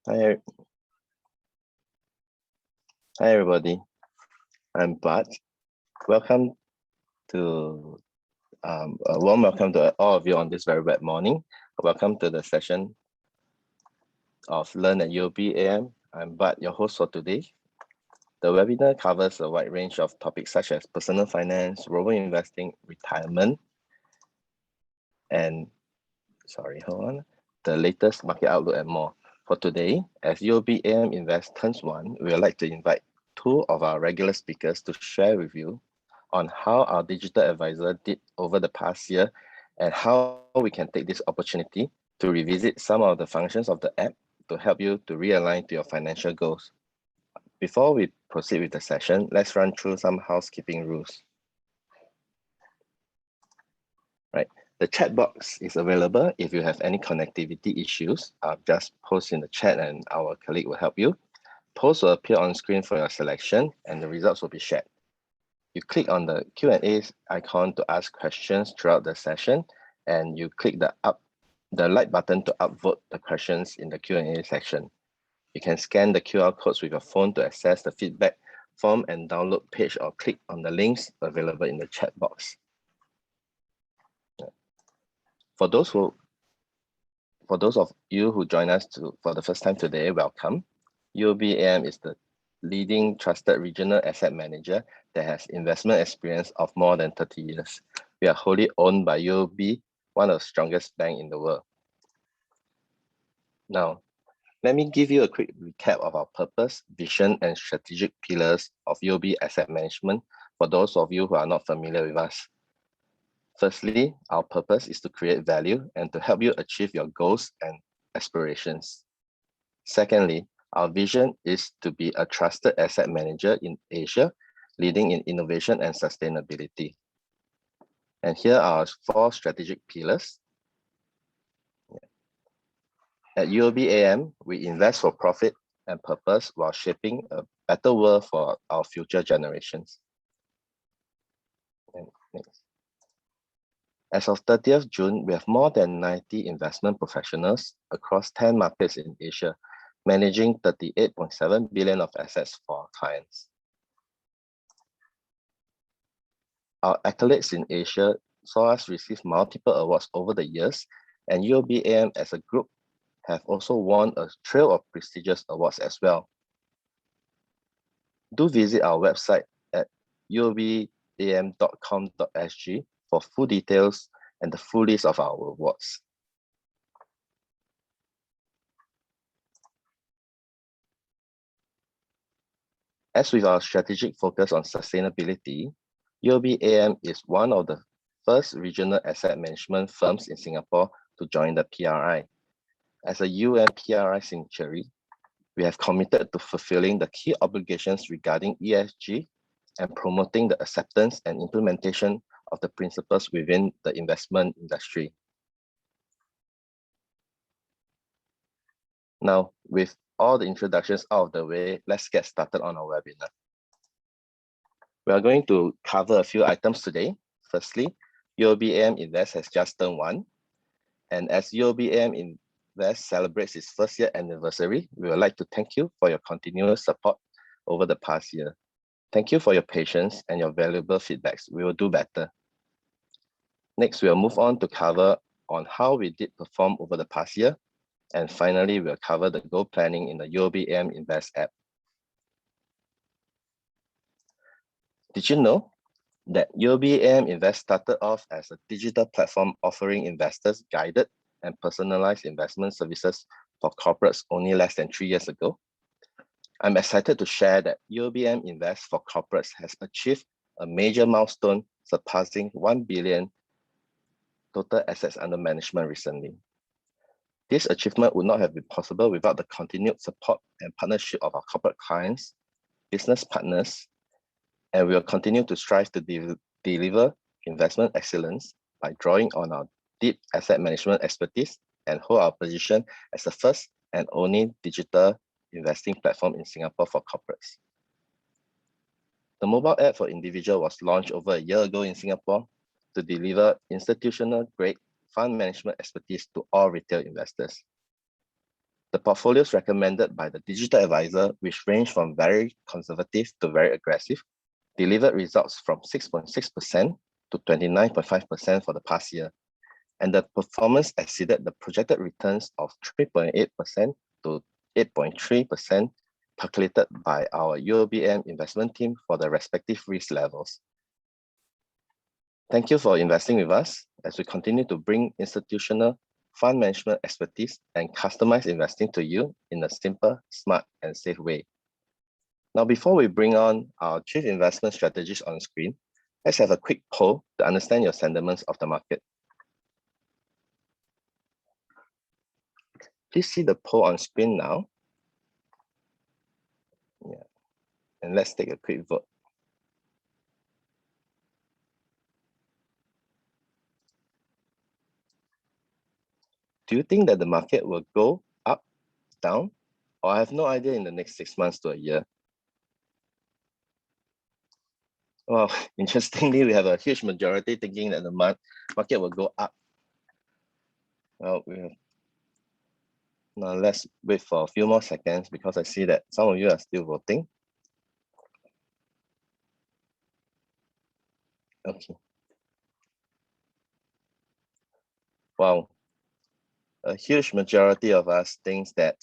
Hi, hi everybody. I'm Bart. Welcome to a warm welcome to all of you on this very wet morning. Welcome to the session of Learn at UOB AM. I'm Bart, your host for today. The webinar covers a wide range of topics such as personal finance, robo-investing, retirement, and the latest market outlook and more. For today, as UOB AM Invest turns 1, we would like to invite 2 of our regular speakers to share with you on how our digital advisor did over the past year and how we can take this opportunity to revisit some of the functions of the app to help you to realign to your financial goals. Before we proceed with the session, let's run through some housekeeping rules. Right. The chat box is available if you have any connectivity issues. Just post in the chat and our colleague will help you. Posts will appear on screen for your selection and the results will be shared. You click on the Q&A icon to ask questions throughout the session, and you click the like button to upvote the questions in the Q&A section. You can scan the QR codes with your phone to access the feedback form and download page or click on the links available in the chat box. For those of you who join us for the first time today, welcome. UOB AM is the leading trusted regional asset manager that has investment experience of more than 30 years. We are wholly owned by UOB, one of the strongest banks in the world. Now, let me give you a quick recap of our purpose, vision, and strategic pillars of UOB Asset Management for those of you who are not familiar with us. Firstly, our purpose is to create value and to help you achieve your goals and aspirations. Secondly, our vision is to be a trusted asset manager in Asia, leading in innovation and sustainability. And here are our 4 strategic pillars. At UOB AM, we invest for profit and purpose while shaping a better world for our future generations. And next. As of 30th June, we have more than 90 investment professionals across 10 markets in Asia, managing 38.7 billion of assets for our clients. Our accolades in Asia saw us receive multiple awards over the years, and UOB AM as a group have also won a trail of prestigious awards as well. Do visit our website at uobam.com.sg for full details and the full list of our awards. As with our strategic focus on sustainability, UOB AM is one of the first regional asset management firms in Singapore to join the PRI. As a UN PRI signatory, we have committed to fulfilling the key obligations regarding ESG and promoting the acceptance and implementation of the principles within the investment industry. Now, with all the introductions out of the way, let's get started on our webinar. We are going to cover a few items today. Firstly, UOB AM Invest has just turned 1. And as UOB AM Invest celebrates its first year anniversary, we would like to thank you for your continuous support over the past year. Thank you for your patience and your valuable feedbacks. We will do better. Next, we'll move on to cover on how we did perform over the past year. And finally, we'll cover the goal planning in the UOB AM Invest app. Did you know that UOB AM Invest started off as a digital platform offering investors guided and personalized investment services for corporates only less than 3 years ago? I'm excited to share that UOB AM Invest for corporates has achieved a major milestone, surpassing 1 billion total assets under management recently. This achievement would not have been possible without the continued support and partnership of our corporate clients, business partners, and we will continue to strive to deliver investment excellence by drawing on our deep asset management expertise and hold our position as the first and only digital investing platform in Singapore for corporates. The mobile app for individual was launched over a year ago in Singapore to deliver institutional-grade fund management expertise to all retail investors. The portfolios recommended by the digital advisor, which range from very conservative to very aggressive, delivered results from 6.6% to 29.5% for the past year. And the performance exceeded the projected returns of 3.8% to 8.3% calculated by our UOBAM investment team for the respective risk levels. Thank you for investing with us as we continue to bring institutional fund management expertise and customized investing to you in a simple, smart, and safe way. Now, before we bring on our chief investment strategist on screen, let's have a quick poll to understand your sentiments of the market. Please see the poll on screen now. Yeah. And let's take a quick vote. Do you think that the market will go up, down, or I have no idea in the next 6 months to a year? Well, interestingly, we have a huge majority thinking that the market will go up. Well, now let's wait for a few more seconds because I see that some of you are still voting. Okay. Wow. A huge majority of us thinks that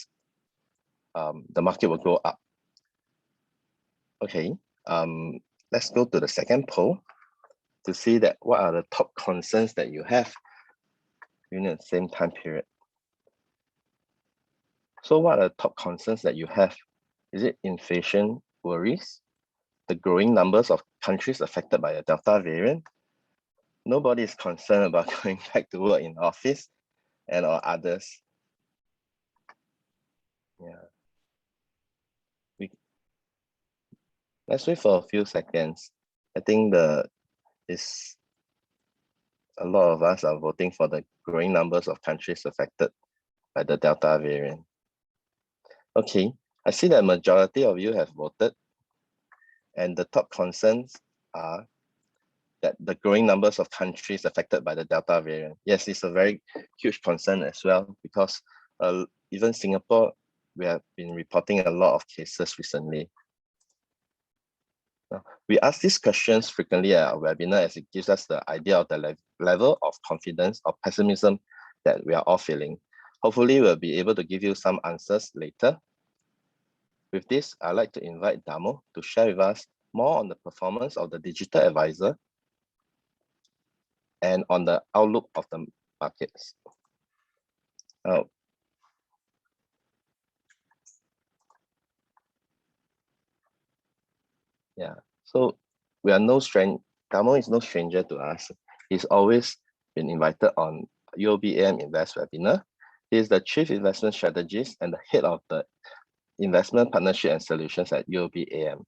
the market will go up. Okay, let's go to the second poll to see that what are the top concerns that you have during the same time period. So what are the top concerns that you have? Is it inflation worries? The growing numbers of countries affected by the Delta variant? Nobody is concerned about going back to work in office and or others. Yeah. Let's wait for a few seconds. I think a lot of us are voting for the growing numbers of countries affected by the Delta variant. Okay, I see that majority of you have voted, and the top concerns are that the growing numbers of countries affected by the Delta variant. Yes, it's a very huge concern as well, because even Singapore, we have been reporting a lot of cases recently. We ask these questions frequently at our webinar as it gives us the idea of the level of confidence or pessimism that we are all feeling. Hopefully, we'll be able to give you some answers later. With this, I'd like to invite Damo to share with us more on the performance of the digital advisor and on the outlook of the markets. Yeah, so we are Damo is no stranger to us. He's always been invited on UOBAM Invest webinar. He is the Chief Investment Strategist and the Head of the Investment Partnership and Solutions at UOBAM.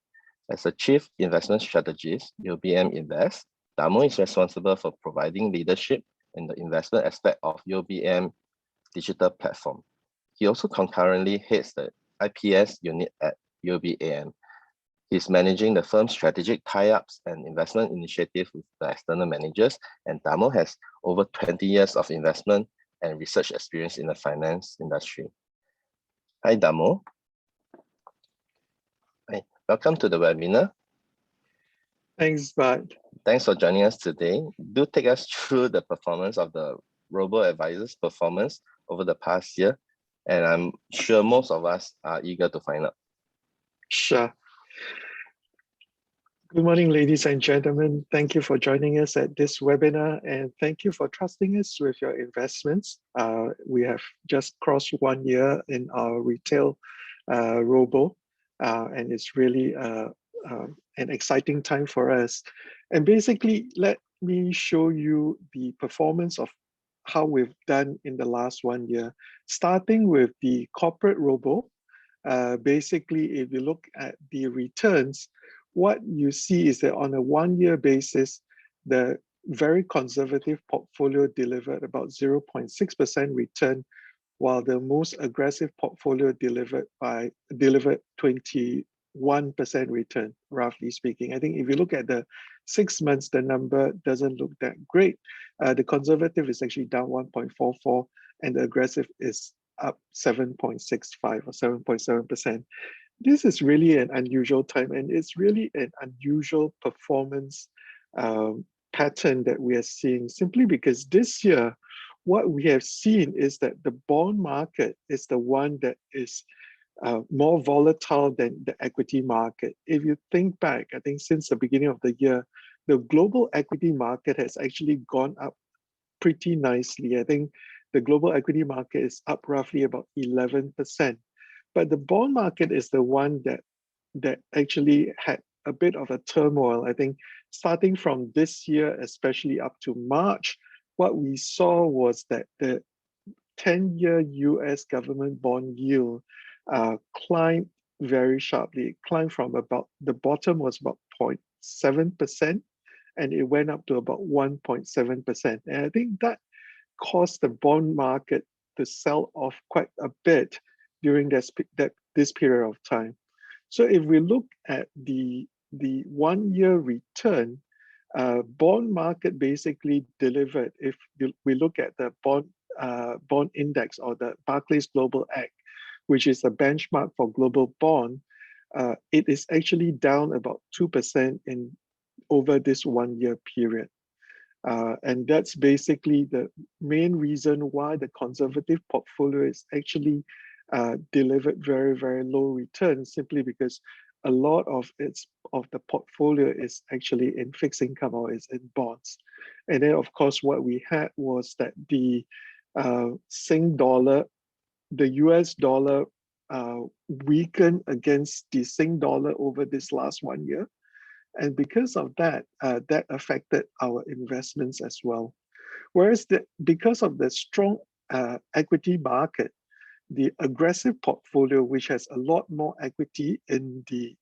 As a Chief Investment Strategist, UOBAM Invest, Damo is responsible for providing leadership in the investment aspect of UOBAM digital platform. He also concurrently heads the IPS unit at UOBAM. He's managing the firm's strategic tie-ups and investment initiative with the external managers, and Damo has over 20 years of investment and research experience in the finance industry. Hi, Damo. Hi. Welcome to the webinar. Thanks, Bart. Thanks for joining us today. Do take us through the performance of the robo-advisor's performance over the past year, and I'm sure most of us are eager to find out. Sure. Good morning, ladies and gentlemen. Thank you for joining us at this webinar, and thank you for trusting us with your investments. We have just crossed 1 year in our retail robo, and it's really an exciting time for us. And basically, let me show you the performance of how we've done in the last 1 year, starting with the corporate robo. Basically, if you look at the returns, what you see is that on a 1 year basis, the very conservative portfolio delivered about 0.6% return, while the most aggressive portfolio delivered 21% return, roughly speaking. I think if you look at the 6 months, the number doesn't look that great. The conservative is actually down 1.44, and the aggressive is up 7.65 or 7.7%. This is really an unusual time, and it's really an unusual performance pattern that we are seeing, simply because this year, what we have seen is that the bond market is the one that is more volatile than the equity market. If you think back, I think since the beginning of the year, the global equity market has actually gone up pretty nicely. I think the global equity market is up roughly about 11%. But the bond market is the one that actually had a bit of a turmoil. I think starting from this year, especially up to March, what we saw was that the 10-year US government bond yield climbed very sharply. It climbed from about, the bottom was about 0.7%, and it went up to about 1.7%. And I think that caused the bond market to sell off quite a bit during this period of time. So if we look at the 1-year return, bond market basically delivered, if we look at the bond index or the Barclays Global Act, which is a benchmark for global bond, it is actually down about 2% over this 1-year period. And that's basically the main reason why the conservative portfolio is actually delivered very, very low returns, simply because a lot of the portfolio is actually in fixed income or is in bonds. And then, of course, what we had was that the Sing dollar, the US dollar weakened against the Sing dollar over this last 1 year. And because of that, that affected our investments as well. Whereas because of the strong equity market, the aggressive portfolio, which has a lot more equity in the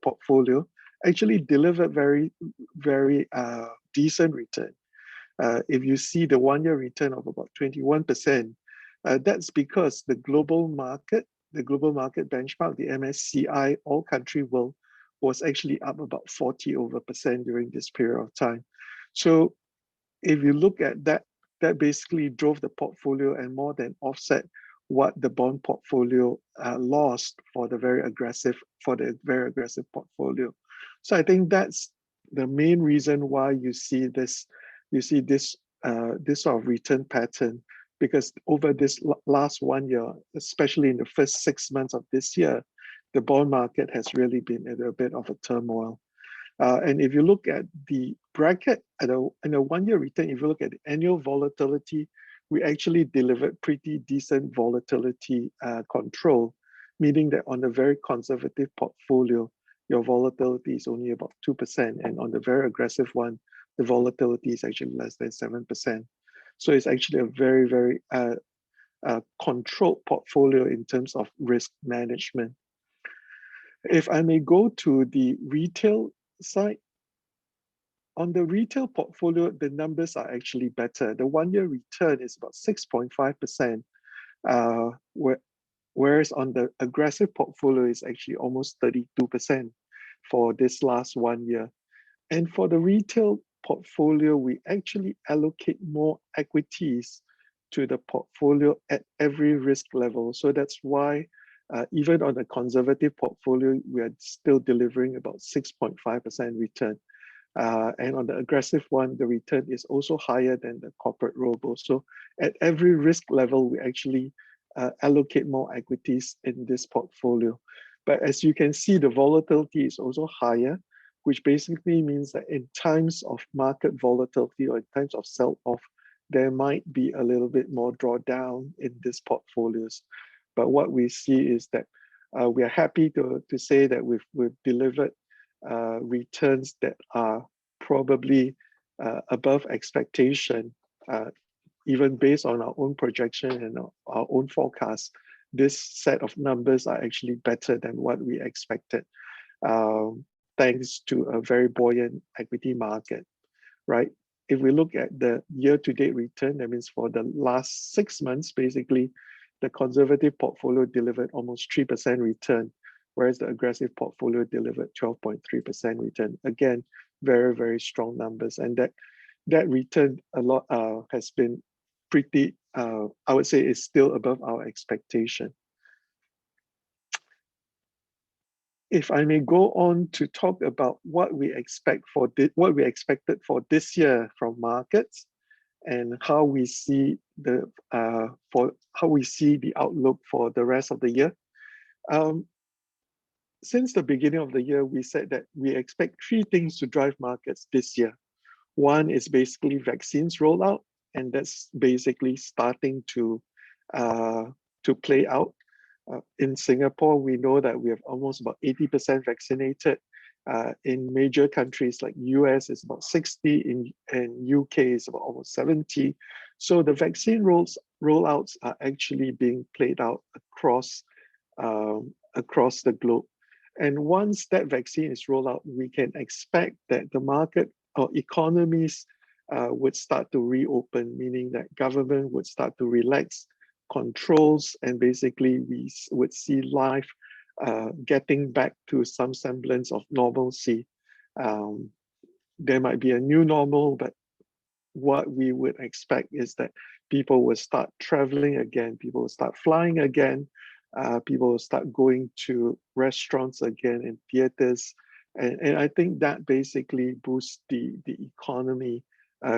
portfolio, actually delivered very, very decent return. If you see the 1-year return of about 21%, that's because the global market benchmark, the MSCI All Country World, was actually up about 40% during this period of time. So if you look at that, that basically drove the portfolio and more than offset what the bond portfolio lost for the very aggressive portfolio. So I think that's the main reason why you see this sort of return pattern, because over this last 1 year, especially in the first 6 months of this year, the bond market has really been in a bit of a turmoil. And if you look at the bracket in a 1-year return, if you look at the annual volatility, we actually delivered pretty decent volatility control, meaning that on a very conservative portfolio, your volatility is only about 2%. And on the very aggressive one, the volatility is actually less than 7%. So it's actually a very, very controlled portfolio in terms of risk management. If I may go to the retail side, on the retail portfolio, the numbers are actually better. The 1-year return is about 6.5%, whereas on the aggressive portfolio is actually almost 32% for this last 1 year. And for the retail portfolio, we actually allocate more equities to the portfolio at every risk level. So that's why even on a conservative portfolio, we are still delivering about 6.5% return. And on the aggressive one, the return is also higher than the corporate robo. So at every risk level, we actually allocate more equities in this portfolio. But as you can see, the volatility is also higher, which basically means that in times of market volatility or in times of sell-off, there might be a little bit more drawdown in these portfolios. But what we see is that we are happy to say that we've delivered returns that are probably above expectation, even based on our own projection and our own forecast. This set of numbers are actually better than what we expected, thanks to a very buoyant equity market, right? If we look at the year-to-date return, that means for the last 6 months, basically, the conservative portfolio delivered almost 3% return, whereas the aggressive portfolio delivered 12.3% return. Again, very, very strong numbers. And that return has been pretty I would say is still above our expectation. If I may go on to talk about what we expect what we expected for this year from markets, and how we see the outlook for the rest of the year. Since the beginning of the year, we said that we expect three things to drive markets this year. One is basically vaccines rollout, and that's basically starting to play out. In Singapore, we know that we have almost about 80% vaccinated. In major countries like US, it's about 60, and UK is about almost 70. So the vaccine rollouts are actually being played out across the globe. And once that vaccine is rolled out, we can expect that the market or economies would start to reopen, meaning that government would start to relax controls, and basically we would see life getting back to some semblance of normalcy. There might be a new normal, but what we would expect is that people will start traveling again, people will start flying again, people will start going to restaurants again and theaters. And I think that basically boosts the economy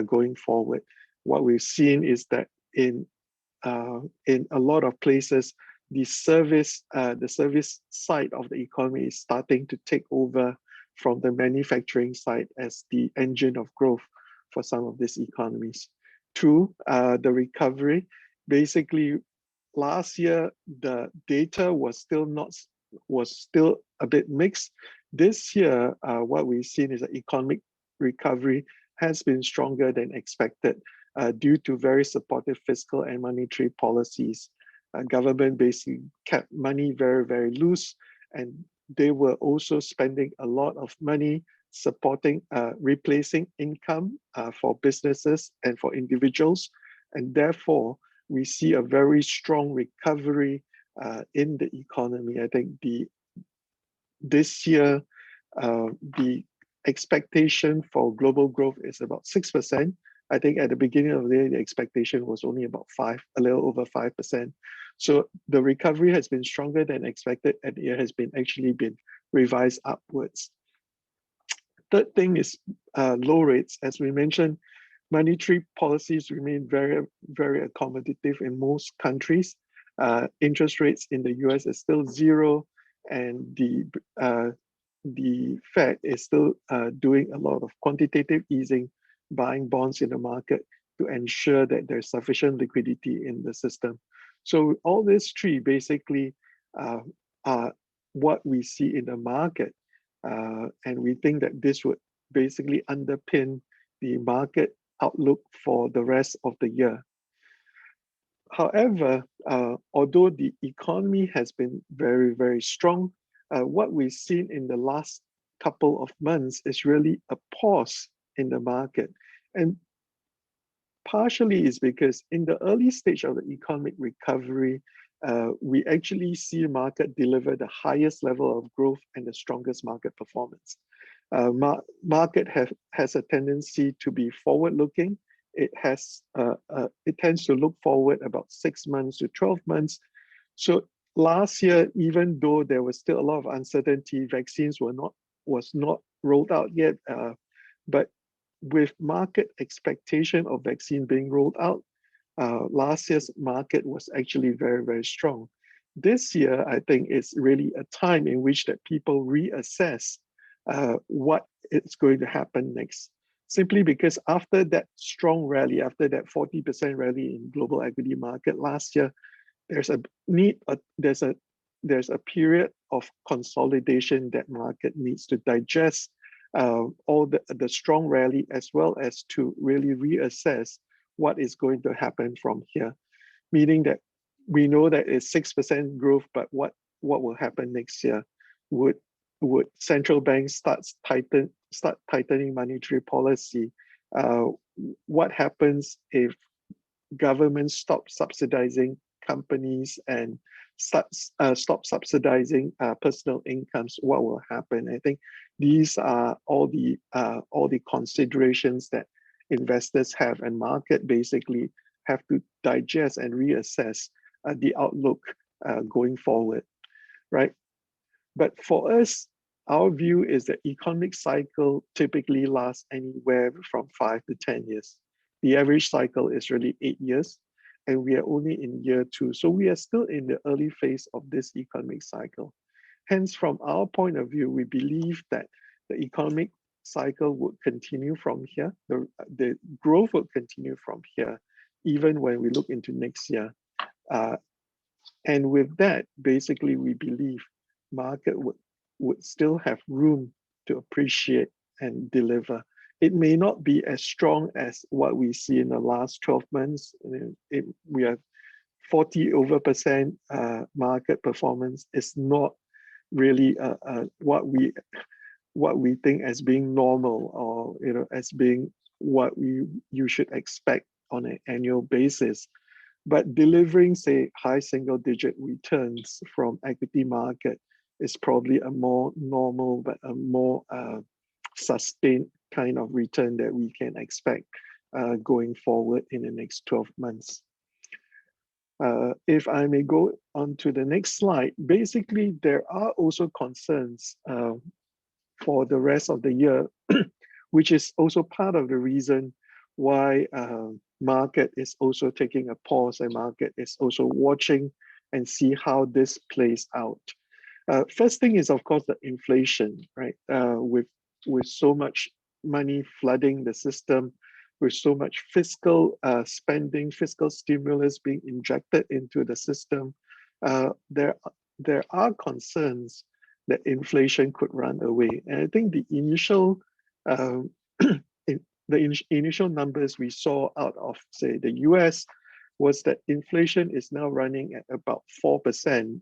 going forward. What we've seen is that in a lot of places, the service side of the economy is starting to take over from the manufacturing side as the engine of growth for some of these economies. Two, the recovery. Basically, last year the data was still a bit mixed. This year, what we've seen is that economic recovery has been stronger than expected due to very supportive fiscal and monetary policies. Government basically kept money very, very loose, and they were also spending a lot of money supporting, replacing income for businesses and for individuals. And therefore, we see a very strong recovery in the economy. I think this year, the expectation for global growth is about 6%. I think at the beginning of the year, the expectation was only about a little over 5%. So the recovery has been stronger than expected, and it has actually been revised upwards. Third thing is low rates. As we mentioned, monetary policies remain very, very accommodative in most countries. Interest rates in the US is still zero, and the Fed is still doing a lot of quantitative easing, buying bonds in the market to ensure that there's sufficient liquidity in the system. So all these three basically are what we see in the market. And we think that this would basically underpin the market outlook for the rest of the year. However, although the economy has been very, very strong, what we've seen in the last couple of months is really a pause in the market. And partially is because in the early stage of the economic recovery, we actually see market deliver the highest level of growth and the strongest market performance. Market has a tendency to be forward-looking. It tends to look forward about 6 months to 12 months. So last year, even though there was still a lot of uncertainty, vaccines was not rolled out yet, but with market expectation of vaccine being rolled out, last year's market was actually very, very strong. This year, I think it's really a time in which that people reassess what is going to happen next. Simply because after that strong rally, after that 40% rally in global equity market last year, there's a period of consolidation that market needs to digest all the strong rally, as well as to really reassess what is going to happen from here. Meaning that we know that it's 6% growth, but what will happen next year? Would central banks start tightening monetary policy? What happens if governments stop subsidizing companies and stop subsidizing personal incomes? What will happen? I think these are all the considerations that investors have, and market basically have to digest and reassess the outlook going forward, right? But for us, our view is that economic cycle typically lasts anywhere from 5 to 10 years. The average cycle is really 8 years, and we are only in year 2. So we are still in the early phase of this economic cycle. Hence, from our point of view, we believe that the economic cycle would continue from here. The growth would continue from here, even when we look into next year. And with that, basically, we believe market would still have room to appreciate and deliver. It may not be as strong as what we see in the last 12 months. We have 40% market performance. Is not really what we think as being normal, or as being what you should expect on an annual basis. But delivering, say, high single-digit returns from equity market is probably a more normal, but a more sustained kind of return that we can expect going forward in the next 12 months. If I may go on to the next slide, basically, there are also concerns for the rest of the year, which is also part of the reason why market is also taking a pause, and market is also watching and see how this plays out. First thing is, of course, the inflation, right? With so much money flooding the system, with so much fiscal spending, fiscal stimulus being injected into the system, there are concerns that inflation could run away. And I think the initial initial numbers we saw out of, say, the US was that inflation is now running at about 4%,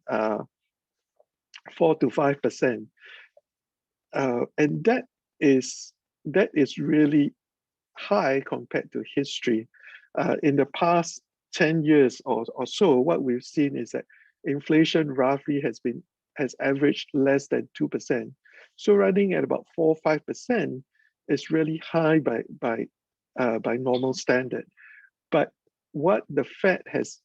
4 to 5%. And that is really high compared to history. In the past 10 years or so, what we've seen is that inflation roughly has averaged less than 2%. So running at about 4 or 5% is really high by normal standard. But what the Fed has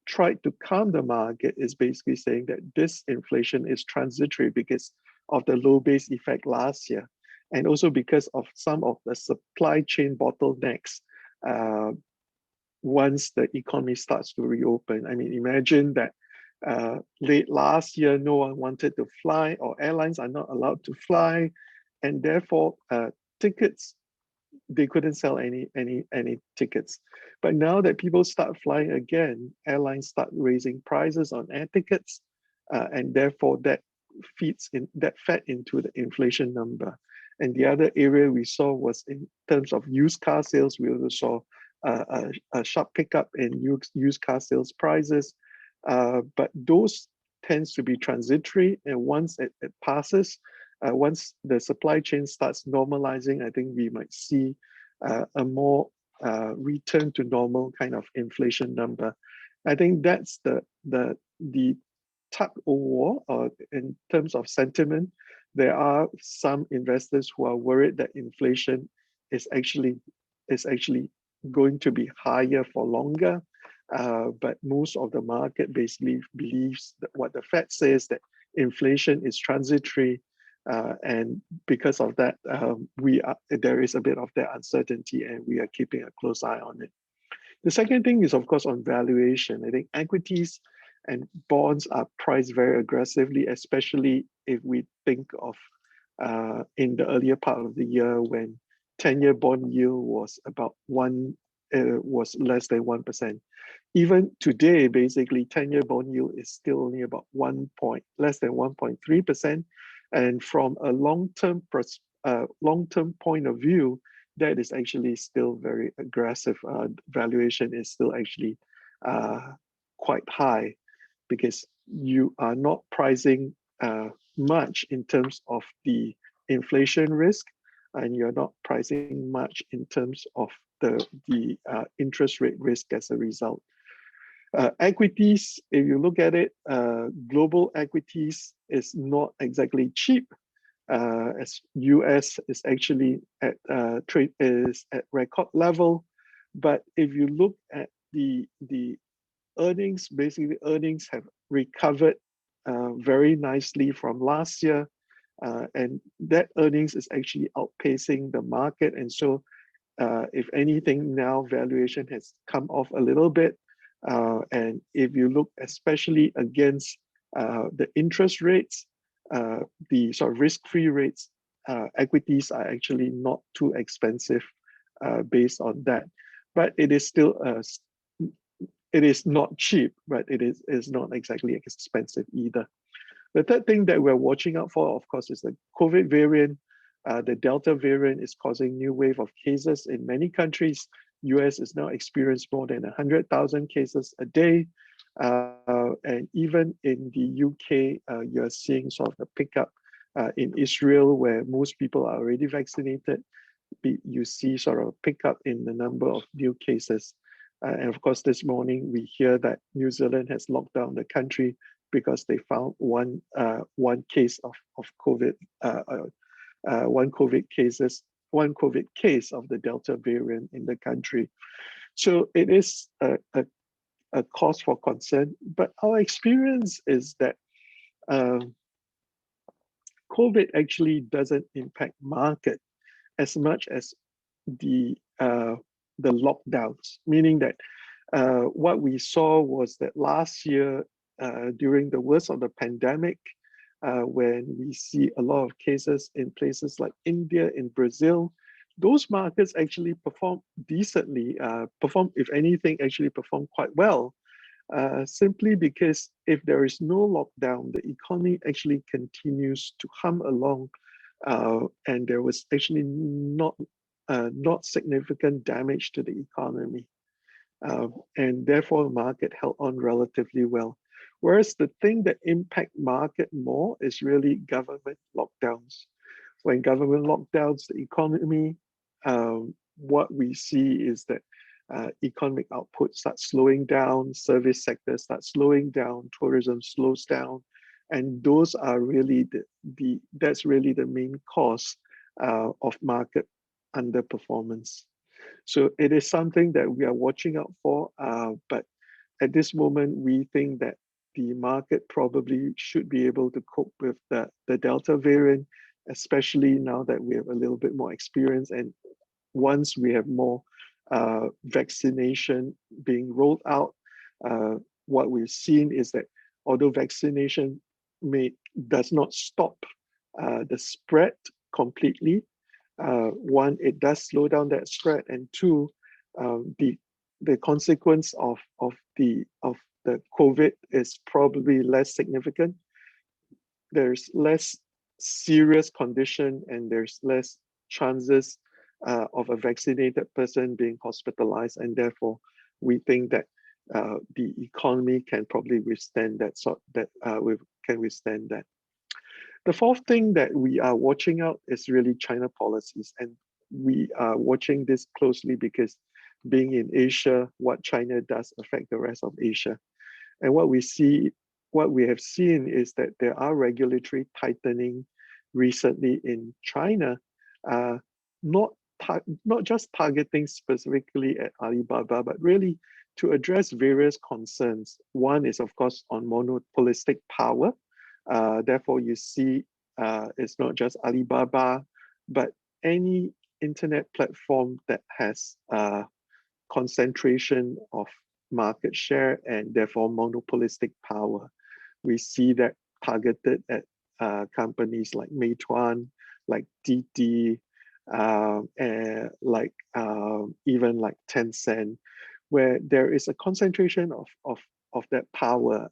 tried to calm the market is basically saying that this inflation is transitory because of the low base effect last year, and also because of some of the supply chain bottlenecks once the economy starts to reopen. I mean, imagine that late last year, no one wanted to fly, or airlines are not allowed to fly, and therefore tickets, they couldn't sell any tickets. But now that people start flying again, airlines start raising prices on air tickets, and therefore that fed into the inflation number. And the other area we saw was in terms of used car sales. We also saw a sharp pickup in used car sales prices, but those tends to be transitory, and once it passes, once the supply chain starts normalizing, I think we might see a more return to normal kind of inflation number. I think that's the tug of war in terms of sentiment. There are some investors who are worried that inflation is actually going to be higher for longer. But most of the market basically believes that what the Fed says, that inflation is transitory, and because of that, there is a bit of that uncertainty, and we are keeping a close eye on it. The second thing is, of course, on valuation. I think equities and bonds are priced very aggressively, especially if we think of in the earlier part of the year when 10-year bond yield was about was less than 1%. Even today, basically, 10-year bond yield is still only about less than 1.3%. And from a long-term point of view, that is actually still very aggressive. Valuation is still actually quite high, because you are not pricing much in terms of the inflation risk, and you're not pricing much in terms of the interest rate risk as a result. Equities, if you look at it, global equities is not exactly cheap, as US is actually at record level. But if you look at the earnings, basically earnings have recovered very nicely from last year. And that earnings is actually outpacing the market. And so if anything, now valuation has come off a little bit. And if you look especially against the interest rates, the sort of risk-free rates, equities are actually not too expensive based on that. But it is still it is not cheap, but it is not exactly expensive either. The third thing that we're watching out for, of course, is the COVID variant. The Delta variant is causing new wave of cases in many countries. US is now experiencing more than 100,000 cases a day. And even in the UK, you're seeing sort of a pickup in Israel, where most people are already vaccinated. You see sort of a pickup in the number of new cases. And of course, this morning we hear that New Zealand has locked down the country because they found one case of COVID, one COVID case of the Delta variant in the country. So it is a cause for concern. But our experience is that COVID actually doesn't impact market as much as the lockdowns, meaning that what we saw was that last year, during the worst of the pandemic, when we see a lot of cases in places like India, in Brazil, those markets actually perform decently, if anything, actually perform quite well, simply because if there is no lockdown, the economy actually continues to hum along, and there was actually not significant damage to the economy. And therefore, the market held on relatively well. Whereas the thing that impact market more is really government lockdowns. When government lockdowns the economy, what we see is that economic output starts slowing down, service sector starts slowing down, tourism slows down, and those are really that's really the main cause of market underperformance. So it is something that we are watching out for, but at this moment, we think that the market probably should be able to cope with the Delta variant, especially now that we have a little bit more experience. And once we have more vaccination being rolled out, what we've seen is that although vaccination does not stop the spread completely, one, it does slow down that spread, and two, the consequence of the COVID is probably less significant. There's less serious condition, and there's less chances of a vaccinated person being hospitalized, and therefore we think that the economy can probably withstand that can withstand that. The fourth thing that we are watching out is really China policies, and we are watching this closely because being in Asia, what China does affect the rest of Asia. And what we have seen is that there are regulatory tightening recently in China, not just targeting specifically at Alibaba, but really to address various concerns. One is, of course, on monopolistic power. Therefore, you see it's not just Alibaba, but any internet platform that has concentration of market share and therefore monopolistic power. We see that targeted at companies like Meituan, like Didi, and like even like Tencent, where there is a concentration of that power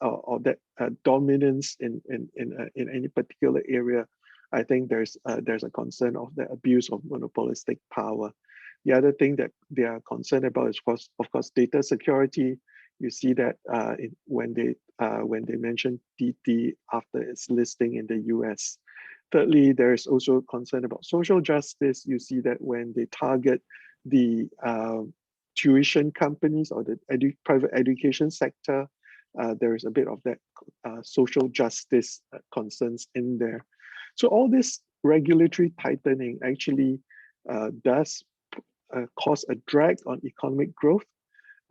or that dominance in any particular area. I think there's a concern of the abuse of monopolistic power. The other thing that they are concerned about is, of course, data security. You see that when they mention DT after its listing in the US. Thirdly, there is also concern about social justice. You see that when they target the tuition companies or the private education sector, there is a bit of that social justice concerns in there. So all this regulatory tightening actually does cause a drag on economic growth.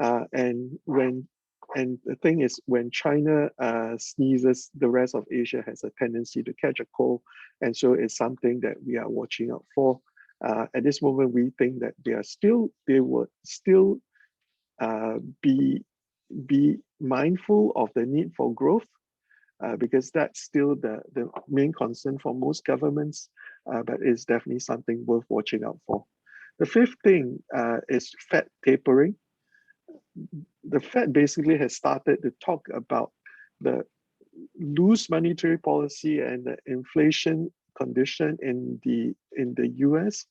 And the thing is, when China sneezes, the rest of Asia has a tendency to catch a cold, and so it's something that we are watching out for. At this moment, we think that they would still be mindful of the need for growth, because that's still the main concern for most governments, but it's definitely something worth watching out for. The fifth thing is Fed tapering. The Fed basically has started to talk about the loose monetary policy and the inflation condition in the US.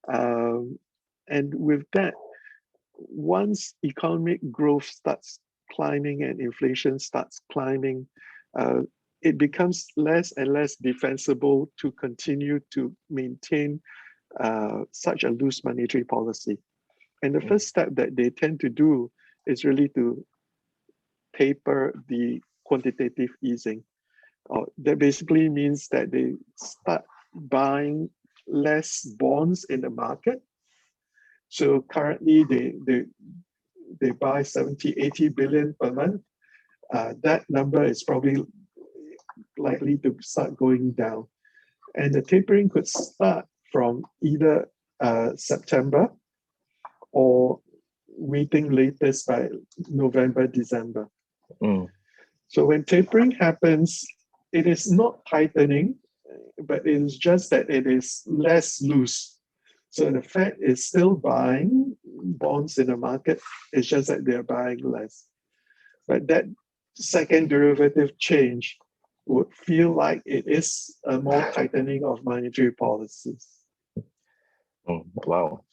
And with that, once economic growth starts climbing and inflation starts climbing, it becomes less and less defensible to continue to maintain such a loose monetary policy. And the first step that they tend to do is really to taper the quantitative easing. That basically means that they start buying less bonds in the market. So currently they buy 70, 80 billion per month. That number is probably likely to start going down. And the tapering could start from either September or waiting latest by November, December. So when tapering happens, it is not tightening, but it is just that it is less loose. So the Fed is still buying bonds in the market, it's just that they're buying less. But that second derivative change would feel like it is a more tightening of monetary policies. Wow.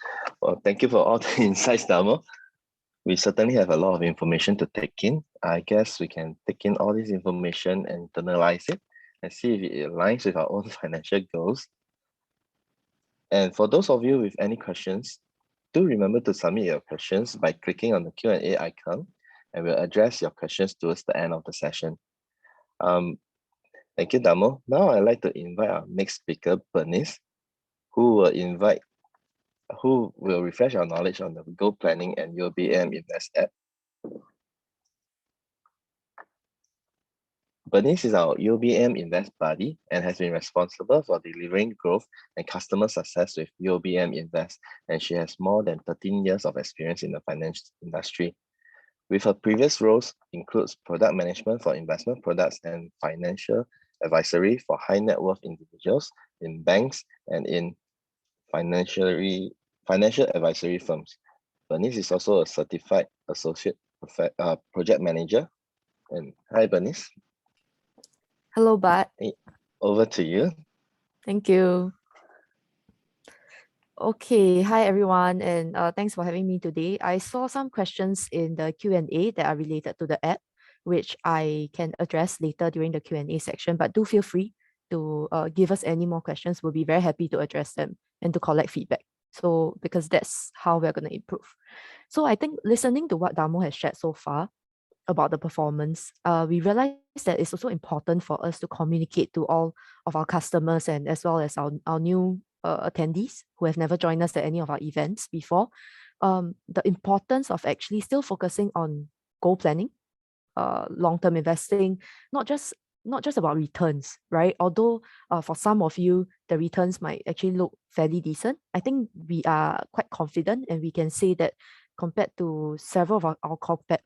Well, thank you for all the insights, Damo. We certainly have a lot of information to take in. I guess we can take in all this information and internalize it and see if it aligns with our own financial goals. And for those of you with any questions, do remember to submit your questions by clicking on the Q&A icon, and we'll address your questions towards the end of the session. Thank you, Damo. Now I'd like to invite our next speaker, Bernice, who will refresh our knowledge on the goal planning and UOBAM Invest app. Bernice is our UOBAM Invest buddy and has been responsible for delivering growth and customer success with UOBAM Invest, and she has more than 13 years of experience in the finance industry. With her previous roles includes product management for investment products and financial advisory for high net worth individuals in banks and in financial advisory firms. Bernice is also a certified associate project manager. And hi, Bernice. Hello, Bart. Hey, over to you. Thank you. Okay, hi everyone, and thanks for having me today. I saw some questions in the Q&A that are related to the app, which I can address later during the Q&A section, but do feel free to give us any more questions. We'll be very happy to address them and to collect feedback. So, because that's how we're going to improve. So I think listening to what Damo has shared so far about the performance, we realize that it's also important for us to communicate to all of our customers and as well as our new attendees who have never joined us at any of our events before, the importance of actually still focusing on goal planning, long-term investing, not just about returns, right? Although for some of you, the returns might actually look fairly decent. I think we are quite confident and we can say that compared to several of our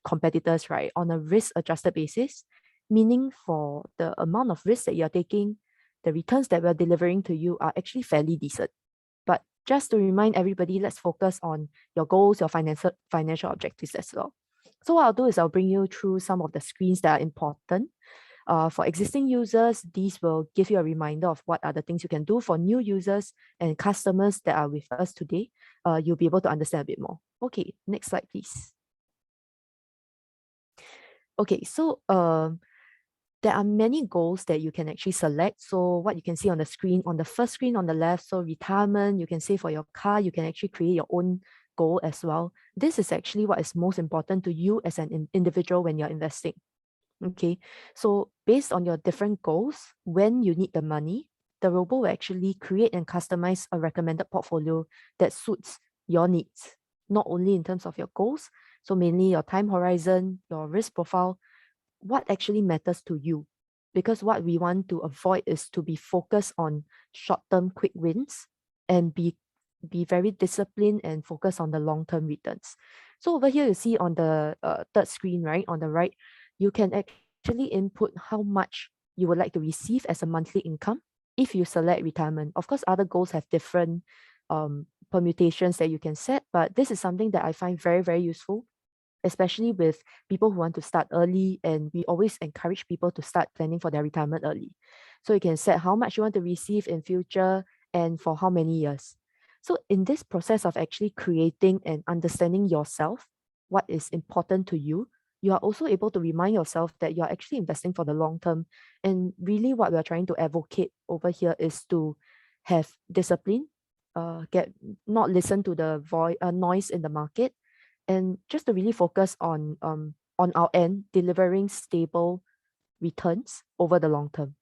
competitors, right, on a risk-adjusted basis, meaning for the amount of risk that you're taking, the returns that we're delivering to you are actually fairly decent. But just to remind everybody, let's focus on your goals, your financial objectives as well. So what I'll do is I'll bring you through some of the screens that are important. For existing users, these will give you a reminder of what are the things you can do. For new users and customers that are with us today, you'll be able to understand a bit more. Okay, next slide, please. Okay, so there are many goals that you can actually select. So what you can see on the screen, on the first screen on the left, so retirement, you can say for your car, you can actually create your own goal as well. This is actually what is most important to you as an individual when you're investing. Okay, so based on your different goals, when you need the money, the robo will actually create and customize a recommended portfolio that suits your needs, not only in terms of your goals, So mainly your time horizon, your risk profile, what actually matters to you. Because what we want to avoid is to be focused on short-term quick wins and be very disciplined and focus on the long-term returns. So over here, you see on the third screen, right, on the right, you can actually input how much you would like to receive as a monthly income if you select retirement. Of course, other goals have different permutations that you can set, but this is something that I find very, very useful, especially with people who want to start early, and we always encourage people to start planning for their retirement early. So you can set how much you want to receive in future and for how many years. So in this process of actually creating and understanding yourself, what is important to you, you are also able to remind yourself that you're actually investing for the long term. And really what we're trying to advocate over here is to have discipline, get not listen to the noise in the market, and just to really focus on our end, delivering stable returns over the long term.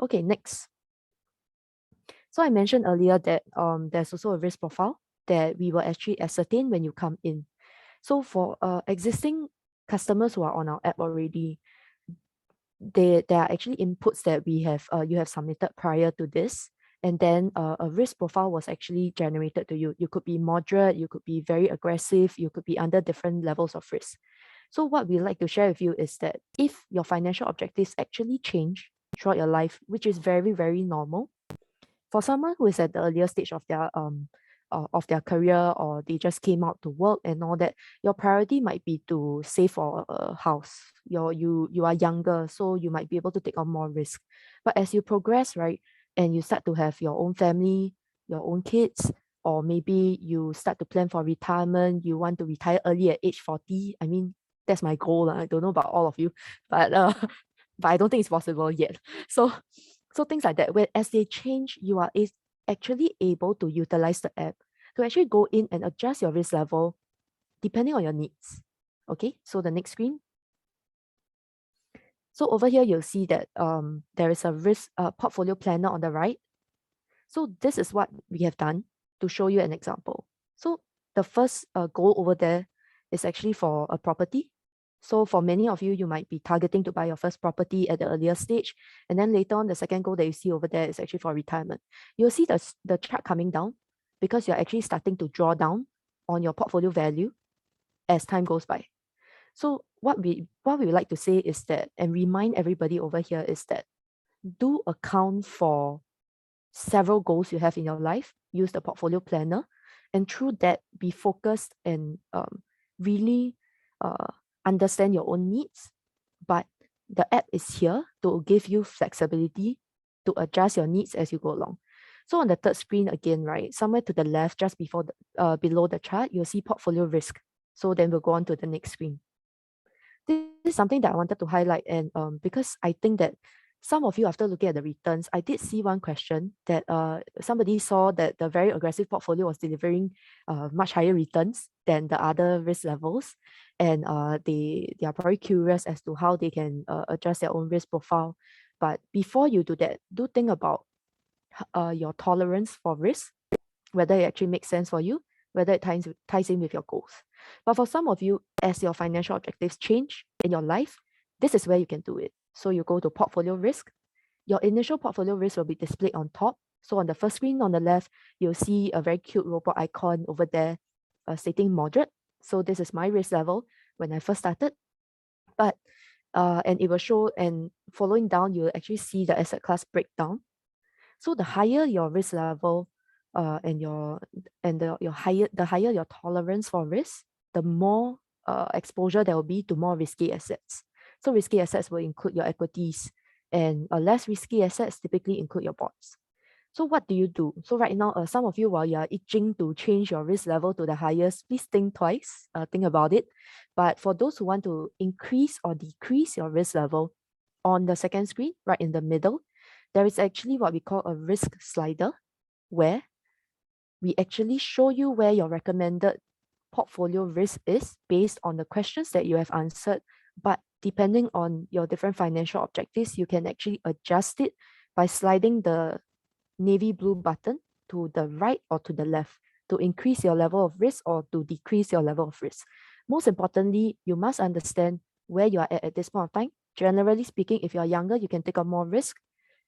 Okay, next. So I mentioned earlier that there's also a risk profile that we will actually ascertain when you come in. So for existing customers who are on our app already, there are actually inputs that we have you have submitted prior to this, and then a risk profile was actually generated to you. You could be moderate, you could be very aggressive, you could be under different levels of risk. So what we like to share with you is that if your financial objectives actually change throughout your life, which is very, very normal, for someone who is at the earlier stage of their career, or they just came out to work and all that, your priority might be to save for a house. You are younger, so you might be able to take on more risk. But as you progress, right, and you start to have your own family, your own kids, or maybe you start to plan for retirement, you want to retire early at age 40. I mean, that's my goal. I don't know about all of you, but but I don't think it's possible yet. So things like that, where as they change, you are actually able to utilize the app to actually go in and adjust your risk level depending on your needs. Okay, so the next screen. So over here, you'll see that there is a risk portfolio planner on the right. So this is what we have done to show you an example. So the first goal over there is actually for a property. So for many of you, you might be targeting to buy your first property at the earlier stage. And then later on, the second goal that you see over there is actually for retirement. You'll see the chart coming down because you're actually starting to draw down on your portfolio value as time goes by. So what we would like to say is that, and remind everybody over here, is that do account for several goals you have in your life. Use the portfolio planner, and through that, be focused and really understand your own needs. But the app is here to give you flexibility to adjust your needs as you go along. So on the third screen again, right, somewhere to the left, just before below the chart, you'll see portfolio risk. So then we'll go on to the next screen. This is something that I wanted to highlight, and because I think that some of you, after looking at the returns, I did see one question that somebody saw that the very aggressive portfolio was delivering much higher returns than the other risk levels, and they are very curious as to how they can adjust their own risk profile. But before you do that, do think about your tolerance for risk, whether it actually makes sense for you, whether it ties in with your goals. But for some of you, as your financial objectives change in your life, this is where you can do it. So you go to portfolio risk. Your initial portfolio risk will be displayed on top. So on the first screen on the left, you'll see a very cute robot icon over there stating moderate. So this is my risk level when I first started. But and it will show, and following down, you'll actually see the asset class breakdown. So the higher your risk level, the higher your tolerance for risk, the more exposure there will be to more risky assets. So risky assets will include your equities, and less risky assets typically include your bonds. So what do you do? So right now, some of you, while you are itching to change your risk level to the highest, please think twice, think about it. But for those who want to increase or decrease your risk level, on the second screen, right in the middle, there is actually what we call a risk slider, where we actually show you where your recommended portfolio risk is based on the questions that you have answered. But depending on your different financial objectives, you can actually adjust it by sliding the navy blue button to the right or to the left to increase your level of risk or to decrease your level of risk. Most importantly, you must understand where you are at this point of time. Generally speaking, if you're younger, you can take on more risk.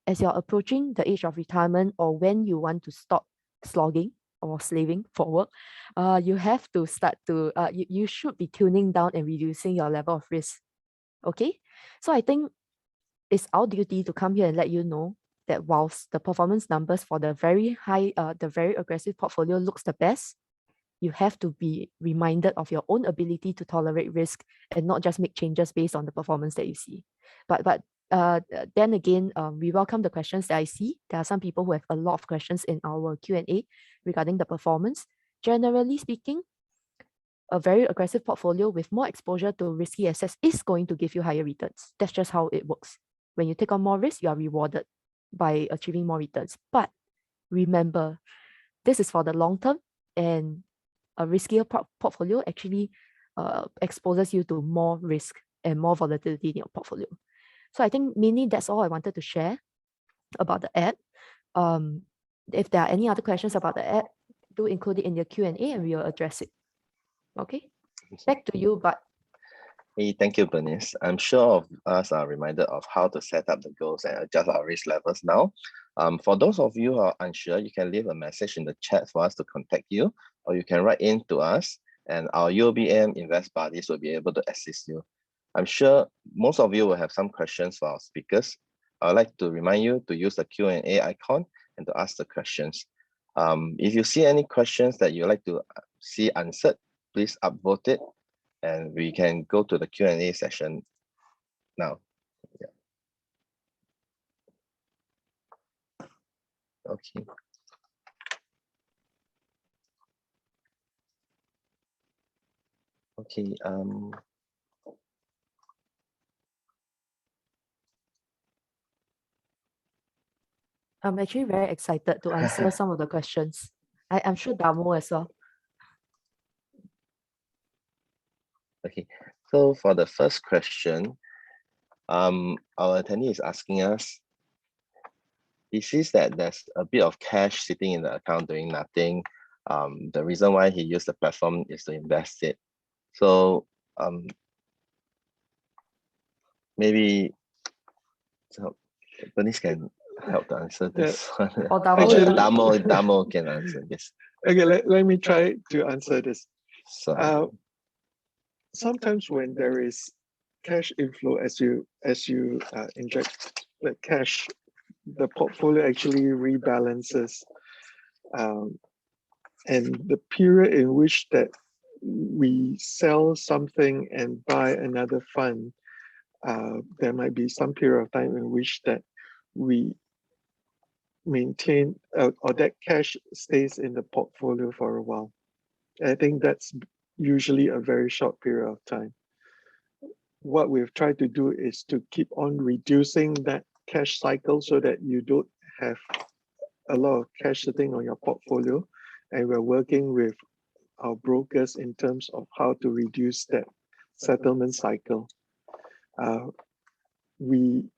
As you're approaching the age of retirement or when you want to stop slogging or slaving for work, you have to start to, you should be tuning down and reducing your level of risk. Okay, so I think it's our duty to come here and let you know that whilst the performance numbers for the very aggressive portfolio looks the best, you have to be reminded of your own ability to tolerate risk and not just make changes based on the performance that you see. But then again, we welcome the questions that I see. There are some people who have a lot of questions in our Q&A regarding the performance. Generally speaking, a very aggressive portfolio with more exposure to risky assets is going to give you higher returns. That's just how it works. When you take on more risk, you are rewarded by achieving more returns. But remember, this is for the long term, and a riskier portfolio actually exposes you to more risk and more volatility in your portfolio. So I think mainly that's all I wanted to share about the app. If there are any other questions about the app, do include it in your Q&A and we will address it. Okay, back to you, but Hey, thank you, Bernice. I'm sure of us are reminded of how to set up the goals and adjust our risk levels now. For those of you who are unsure, you can leave a message in the chat for us to contact you, or you can write in to us, and our UOBM Invest buddies will be able to assist you. I'm sure most of you will have some questions for our speakers. I'd like to remind you to use the Q&A icon and to ask the questions. If you see any questions that you'd like to see answered, please upvote it, and we can go to the Q&A session now. Yeah. Okay. Okay. I'm actually very excited to answer some of the questions. I'm sure Damo as well. Okay, so for the first question, our attendee is asking us, he sees that there's a bit of cash sitting in the account doing nothing. The reason why he used the platform is to invest it. So maybe Bernice can help to answer this one. Or Damo, Actually- Damo can answer this. Okay, let me try to answer this. So, Sometimes when there is cash inflow, as you inject the cash, the portfolio actually rebalances, and the period in which that we sell something and buy another fund, there might be some period of time in which that we maintain or that cash stays in the portfolio for a while. I think that's usually a very short period of time. What we've tried to do is to keep on reducing that cash cycle so that you don't have a lot of cash sitting on your portfolio. And we're working with our brokers in terms of how to reduce that settlement cycle. We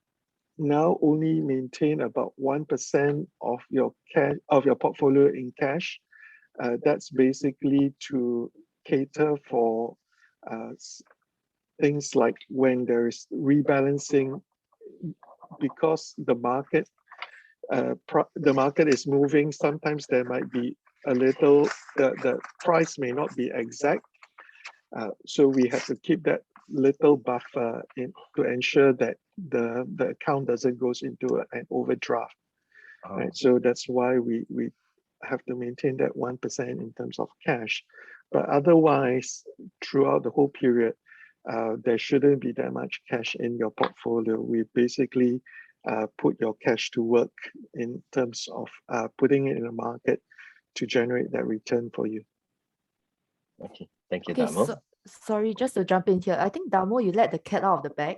now only maintain about 1% of your cash of your portfolio in cash. That's basically to cater for things like when there is rebalancing, because the market is moving. Sometimes there might be a little, the price may not be exact, so we have to keep that little buffer in to ensure that the account doesn't goes into an overdraft. Right, so that's why we have to maintain that 1% in terms of cash. But otherwise, throughout the whole period, there shouldn't be that much cash in your portfolio. We basically put your cash to work in terms of putting it in the market to generate that return for you. okay, thank you, Okay, Damo. sorry, just to jump in here. I think Damo, you let the cat out of the bag,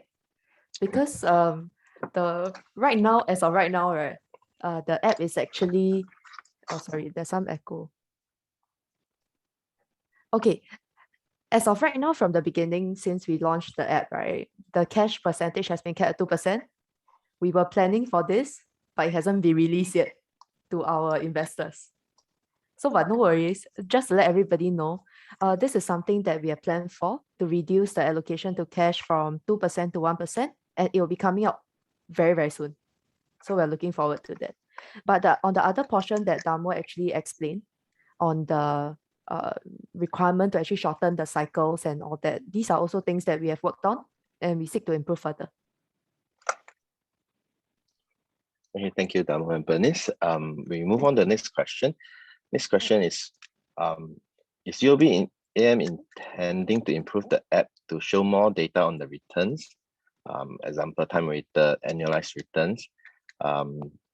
because right now, right, the app is actually, oh sorry, there's some echo. Okay, as of right now, from the beginning, since we launched the app, right, the cash percentage has been kept at 2%. We were planning for this, but it hasn't been released yet to our investors. So, but no worries, just to let everybody know, This is something that we have planned for to reduce the allocation to cash from 2% to 1%, and it will be coming out very, very soon. So we're looking forward to that. But on the other portion that Damo actually explained on the requirement to actually shorten the cycles and all that, these are also things that we have worked on and we seek to improve further. Okay, thank you, Damo and Bernice. We move on to the next question. Next question is UOB AM intending to improve the app to show more data on the returns? Example, time-weighted annualized returns.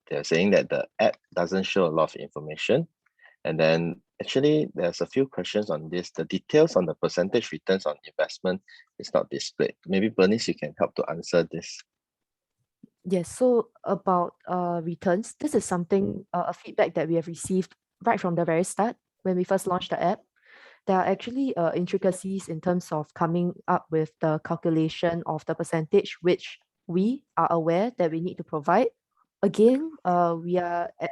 They're saying that the app doesn't show a lot of information. And then actually, there's a few questions on this. The details on the percentage returns on investment is not displayed. Maybe Bernice, you can help to answer this. Yes, so about returns, this is something, a feedback that we have received right from the very start when we first launched the app. There are actually intricacies in terms of coming up with the calculation of the percentage, which we are aware that we need to provide. Again,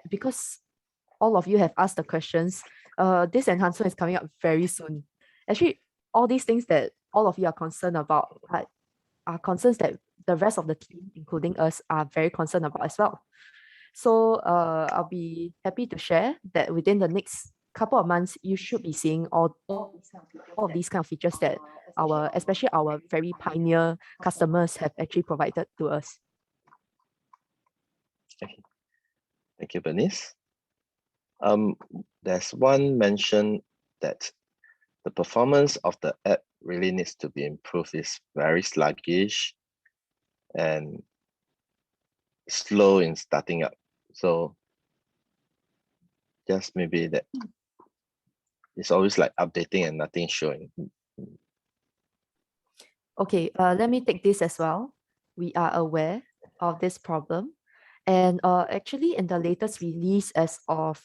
because all of you have asked the questions, this enhancement is coming up very soon. Actually, all these things that all of you are concerned about are concerns that the rest of the team, including us, are very concerned about as well. So I'll be happy to share that within the next couple of months, you should be seeing all of these kind of features that especially our very pioneer customers have actually provided to us. Okay. Thank you, Bernice. There's one mention that the performance of the app really needs to be improved. It's very sluggish and slow in starting up. So just maybe that it's always like updating and nothing showing. Okay, let me take this as well. We are aware of this problem. And actually in the latest release as of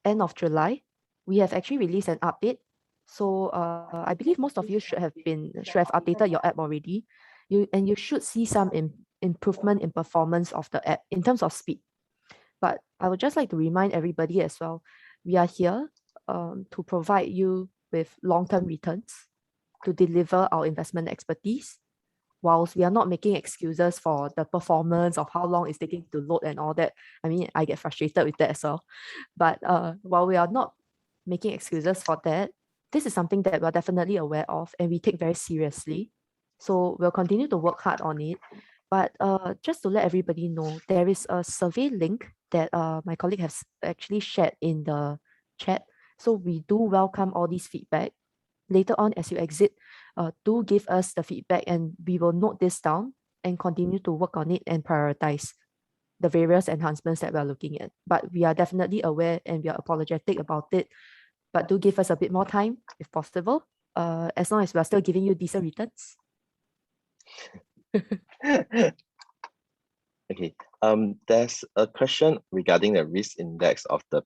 end of July, we have actually released an update. So I believe most of you should have updated your app already. You should see some improvement in performance of the app in terms of speed. But I would just like to remind everybody as well, we are here to provide you with long-term returns, to deliver our investment expertise, whilst we are not making excuses for the performance of how long it's taking to load and all that. I mean, I get frustrated with that as well. But while we are not making excuses for that, this is something that we're definitely aware of and we take very seriously. So we'll continue to work hard on it. But just to let everybody know, there is a survey link that my colleague has actually shared in the chat. So we do welcome all these feedback. Later on, as you exit, do give us the feedback and we will note this down and continue to work on it and prioritize the various enhancements that we're looking at. But we are definitely aware and we are apologetic about it. But do give us a bit more time if possible, as long as we're still giving you decent returns. Okay. There's a question regarding the risk index of the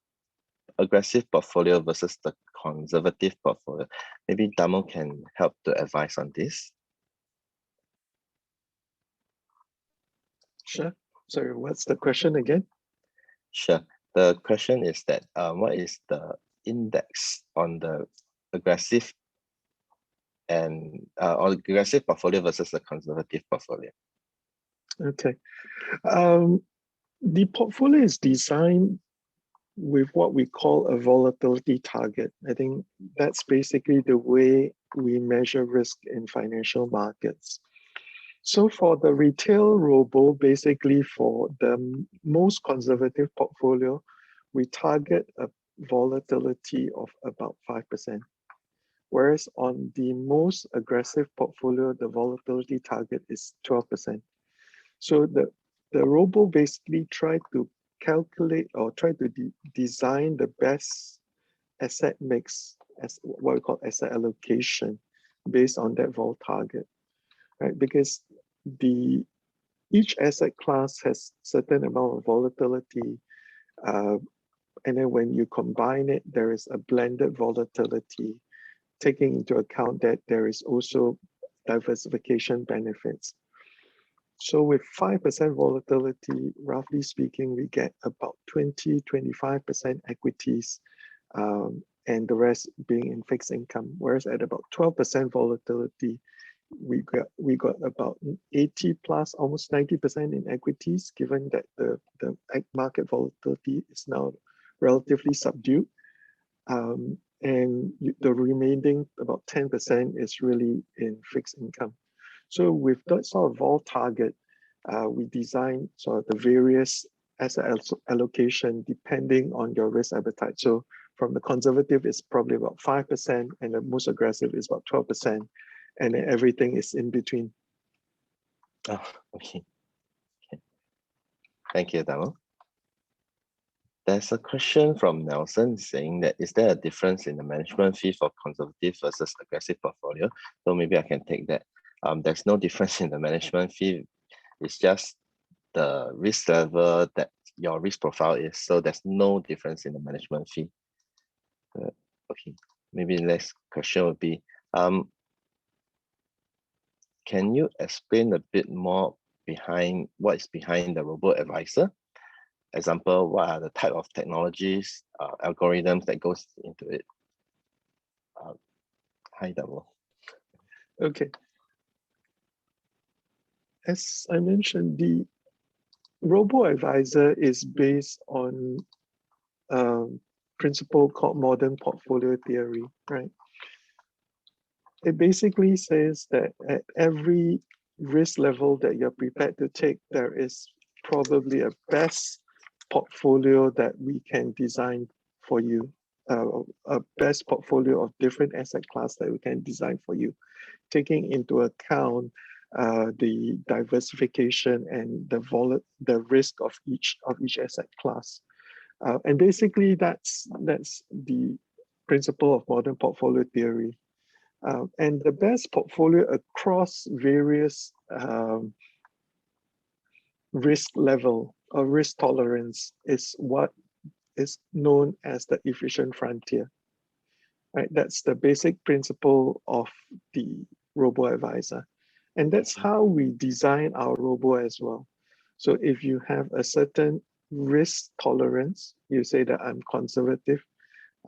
aggressive portfolio versus the conservative portfolio. Maybe Damo can help to advise on this. Sure. Sorry, what's the question again? Sure. The question is that what is the index on the aggressive and or aggressive portfolio versus the conservative portfolio? Okay. The portfolio is designed with what we call a volatility target. I think that's basically the way we measure risk in financial markets. So for the retail robo, basically for the most conservative portfolio, we target a volatility of about 5%. Whereas on the most aggressive portfolio, the volatility target is 12%. So the robo basically try to calculate or try to design the best asset mix, as what we call asset allocation, based on that vol target, right? Because each asset class has certain amount of volatility, and then when you combine it, there is a blended volatility, taking into account that there is also diversification benefits. So with 5% volatility, roughly speaking, we get about 20-25% equities, and the rest being in fixed income. Whereas at about 12% volatility, we got about 80 plus, almost 90% in equities, given that the market volatility is now relatively subdued. And the remaining about 10% is really in fixed income. So with that sort of vol target, we design sort of the various asset allocation depending on your risk appetite. So from the conservative, it's probably about 5%, and the most aggressive is about 12%, and then everything is in between. Oh, okay. Thank you, Damo. There's a question from Nelson saying that, is there a difference in the management fee for conservative versus aggressive portfolio? So maybe I can take that. There's no difference in the management fee. It's just the risk level that your risk profile is. So there's no difference in the management fee. Okay, maybe the next question would be, can you explain a bit more behind what is behind the robo-advisor? Example, what are the type of technologies, algorithms that goes into it? Hi, Damo. Okay. As I mentioned, the robo-advisor is based on a principle called modern portfolio theory, right? It basically says that at every risk level that you're prepared to take, there is probably a best portfolio that we can design for you, a best portfolio of different asset class that we can design for you, taking into account the diversification and the risk of each asset class. And basically that's the principle of modern portfolio theory. And the best portfolio across various risk level or risk tolerance is what is known as the efficient frontier. Right? That's the basic principle of the robo-advisor. And that's how we design our robo as well. So if you have a certain risk tolerance, you say that I'm conservative,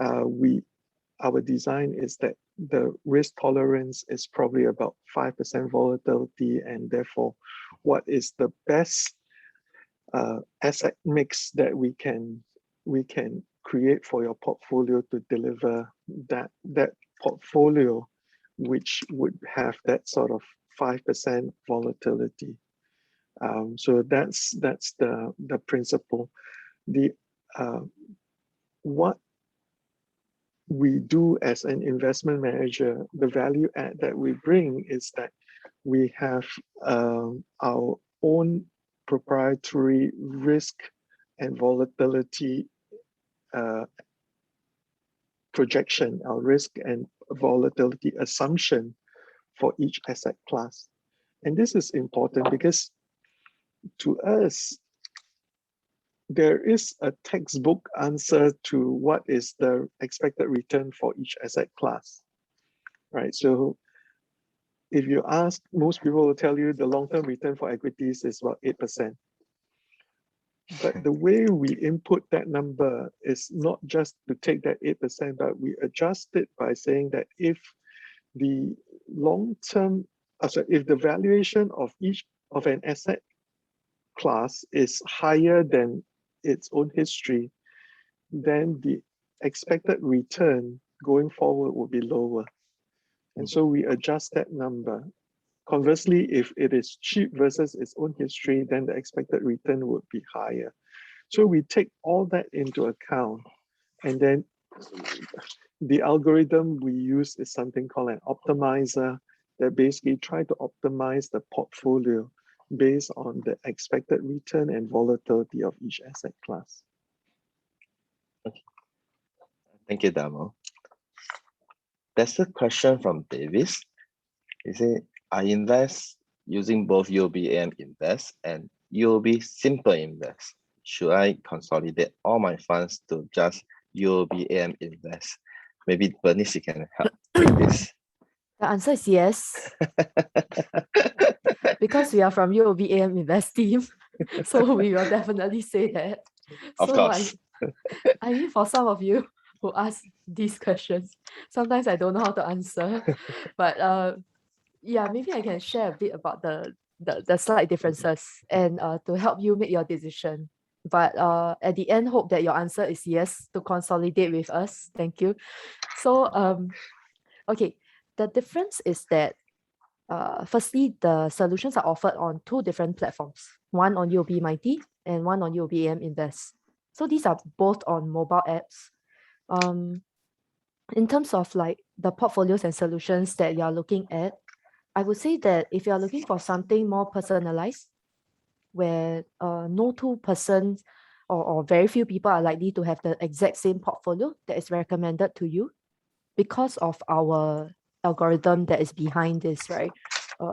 our design is that the risk tolerance is probably about 5% volatility, and therefore what is the best asset mix that we can create for your portfolio to deliver that portfolio which would have that sort of 5% volatility. So that's the principle. What we do as an investment manager, the value add that we bring is that we have our own proprietary risk and volatility projection, our risk and volatility assumption for each asset class. And this is important because to us, there is a textbook answer to what is the expected return for each asset class, right? So if you ask, most people will tell you the long-term return for equities is about 8%. But the way we input that number is not just to take that 8%, but we adjust it by saying that if the long-term, if the valuation of each of an asset class is higher than its own history, then the expected return going forward will be lower. And so we adjust that number. Conversely, if it is cheap versus its own history, then the expected return would be higher. So we take all that into account. And then the algorithm we use is something called an optimizer that basically try to optimize the portfolio based on the expected return and volatility of each asset class. Okay. Thank you, Damo. There's a question from Davis. He said, I invest using both UOBAM Invest and UOB Simple Invest. Should I consolidate all my funds to just UOBAM Invest? Maybe Bernice, you can help with this. The answer is yes. Because we are from UOBAM Invest team. So we will definitely say that. Of course. I mean, for some of you who ask these questions. Sometimes I don't know how to answer, but yeah, maybe I can share a bit about the slight differences and to help you make your decision. But at the end, hope that your answer is yes to consolidate with us. Thank you. So okay, the difference is that firstly, the solutions are offered on two different platforms, one on UOB Mighty and one on UOBAM Invest. So these are both on mobile apps. In terms of like the portfolios and solutions that you're looking at, I would say that if you're looking for something more personalized, where no two persons or very few people are likely to have the exact same portfolio that is recommended to you, because of our algorithm that is behind this, right?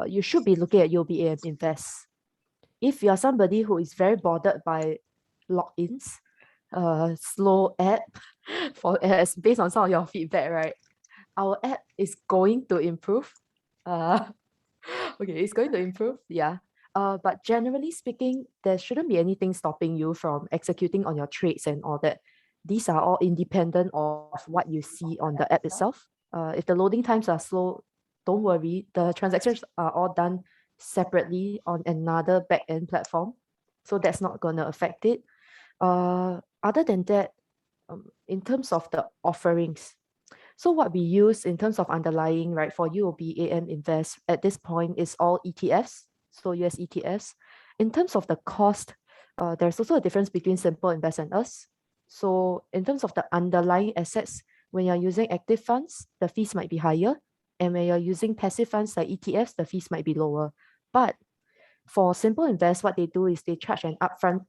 You should be looking at UOBAM Invest. If you're somebody who is very bothered by logins, slow app, for as based on some of your feedback, right? Our app is going to improve. Uh, okay, it's going to improve, yeah. But generally speaking, there shouldn't be anything stopping you from executing on your trades and all that. These are all independent of what you see on the app itself. If the loading times are slow, don't worry. The transactions are all done separately on another back-end platform. So that's not going to affect it. Other than that, in terms of the offerings, so what we use in terms of underlying, right, for UOB AM Invest at this point is all ETFs, so US ETFs. In terms of the cost, there's also a difference between Simple Invest and us. So in terms of the underlying assets, when you're using active funds, the fees might be higher. And when you're using passive funds like ETFs, the fees might be lower. But for Simple Invest, what they do is they charge an upfront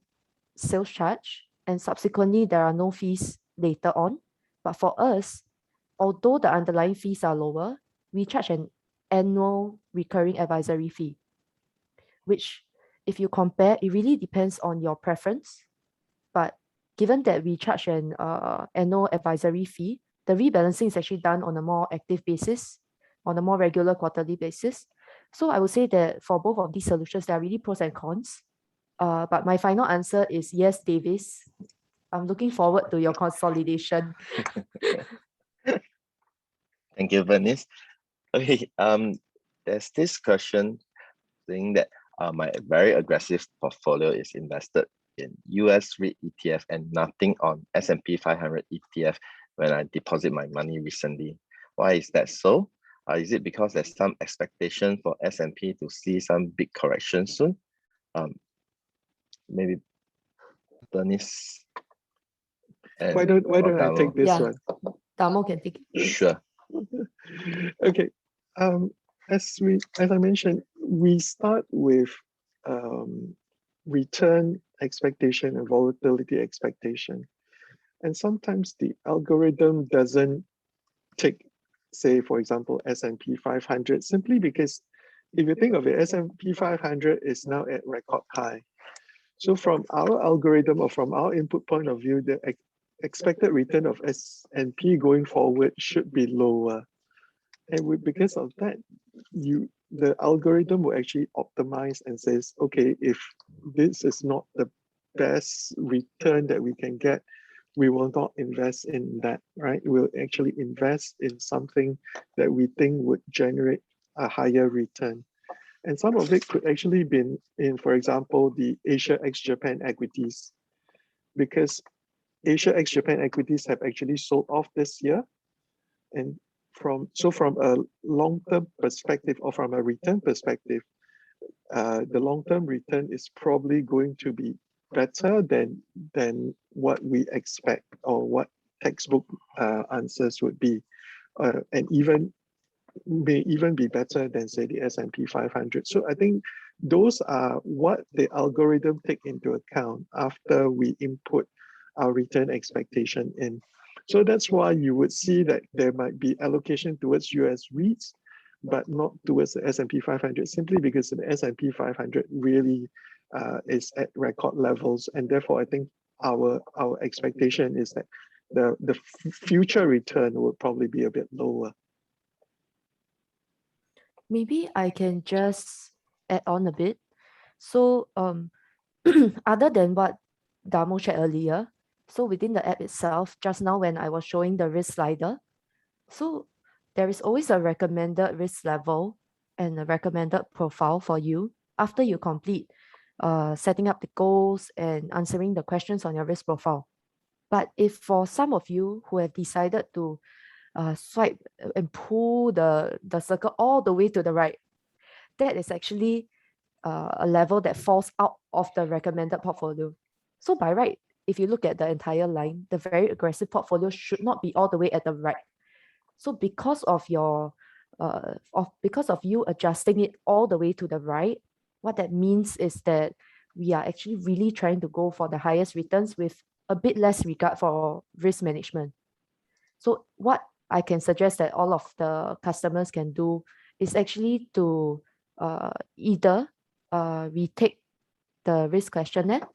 sales charge, and subsequently there are no fees later on. But for us, although the underlying fees are lower, we charge an annual recurring advisory fee, which if you compare, it really depends on your preference. But given that we charge an annual advisory fee, the rebalancing is actually done on a more active basis, on a more regular quarterly basis. So I would say that for both of these solutions, there are really pros and cons. But my final answer is yes, Davis. I'm looking forward to your consolidation. Thank you, Bernice. Okay, there's this question saying that my very aggressive portfolio is invested in US REIT ETF and nothing on S&P 500 ETF when I deposit my money recently. Why is that so? Is it because there's some expectation for S&P to see some big correction soon? Maybe Bernice. Why don't I Damo. take this Yeah. one? Damo can take it. Sure. Okay. As I mentioned, we start with return expectation and volatility expectation. And sometimes the algorithm doesn't take, say, for example, S&P 500, simply because if you think of it, S&P 500 is now at record high. So from our algorithm or from our input point of view, the expected return of S&P going forward should be lower. And because of that, the algorithm will actually optimize and says, okay, if this is not the best return that we can get, we will not invest in that, right? We'll actually invest in something that we think would generate a higher return. And some of it could actually be in, for example, the Asia ex-Japan equities, because Asia ex-Japan equities have actually sold off this year. And from a long-term perspective or from a return perspective, the long-term return is probably going to be better than what we expect or what textbook answers would be, and may even be better than, say, the S&P 500. So I think those are what the algorithm take into account after we input our return expectation in. So that's why you would see that there might be allocation towards US REITs, but not towards the S&P 500, simply because the S&P 500 really is at record levels. And therefore, I think our expectation is that the future return will probably be a bit lower. Maybe I can just add on a bit. So other than what Damo shared earlier, So within the app itself, just now when I was showing the risk slider, so there is always a recommended risk level and a recommended profile for you after you complete setting up the goals and answering the questions on your risk profile. But if for some of you who have decided to swipe and pull the circle all the way to the right, that is actually a level that falls out of the recommended portfolio. So by right, if you look at the entire line, the very aggressive portfolio should not be all the way at the right. So because of your because of you adjusting it all the way to the right, what that means is that we are actually really trying to go for the highest returns with a bit less regard for risk management. So what I can suggest that all of the customers can do is actually to either retake the risk questionnaire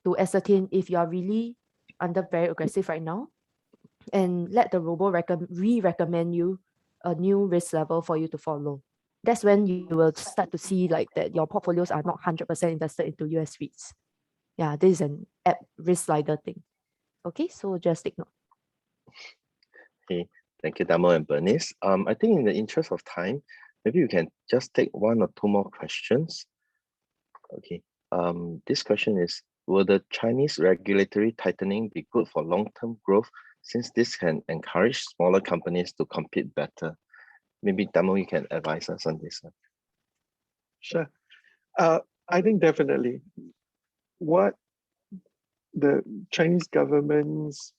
to ascertain if you are really under very aggressive right now, and let the robo re-recommend you a new risk level for you to follow. That's when you will start to see like that your portfolios are not 100% invested into US REITs. Yeah, this is an app risk slider thing. Okay, so just take note. Okay, thank you, Damo and Bernice. I think in the interest of time, maybe you can just take one or two more questions. Okay. This question is, will the Chinese regulatory tightening be good for long-term growth, since this can encourage smaller companies to compete better? Maybe Damo, you can advise us on this one. Sure. I think definitely what the Chinese government's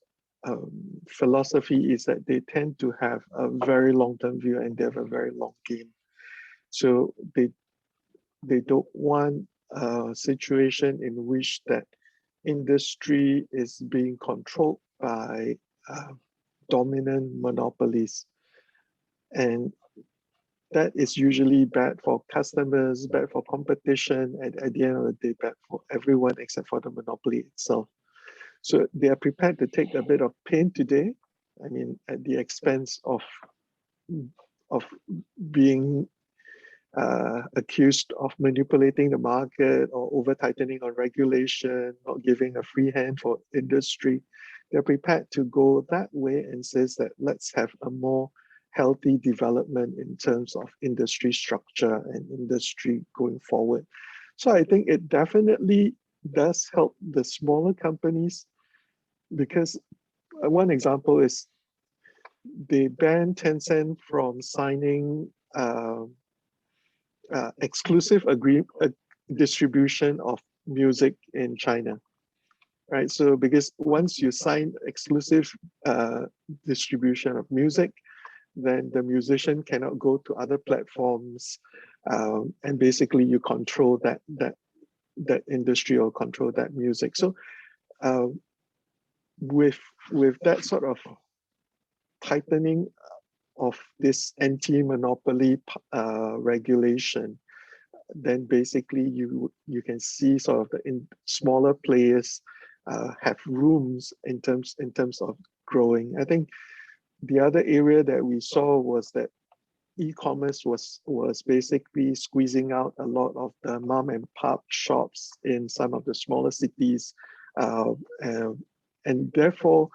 philosophy is that they tend to have a very long-term view and they have a very long game. So they don't want a situation in which that industry is being controlled by dominant monopolies. And that is usually bad for customers, bad for competition, and at the end of the day, bad for everyone except for the monopoly itself. So they are prepared to take a bit of pain today, I mean, at the expense of being accused of manipulating the market or over tightening on regulation, not giving a free hand for industry. They're prepared to go that way and says that let's have a more healthy development in terms of industry structure and industry going forward. So I think it definitely does help the smaller companies, because one example is they banned Tencent from signing exclusive distribution of music in China, right? So because once you sign exclusive distribution of music, then the musician cannot go to other platforms, and basically you control that industry or control that music. So with that sort of tightening of this anti-monopoly regulation, then basically you can see sort of the smaller players have rooms in terms of growing. I think the other area that we saw was that e-commerce was basically squeezing out a lot of the mom and pop shops in some of the smaller cities, and therefore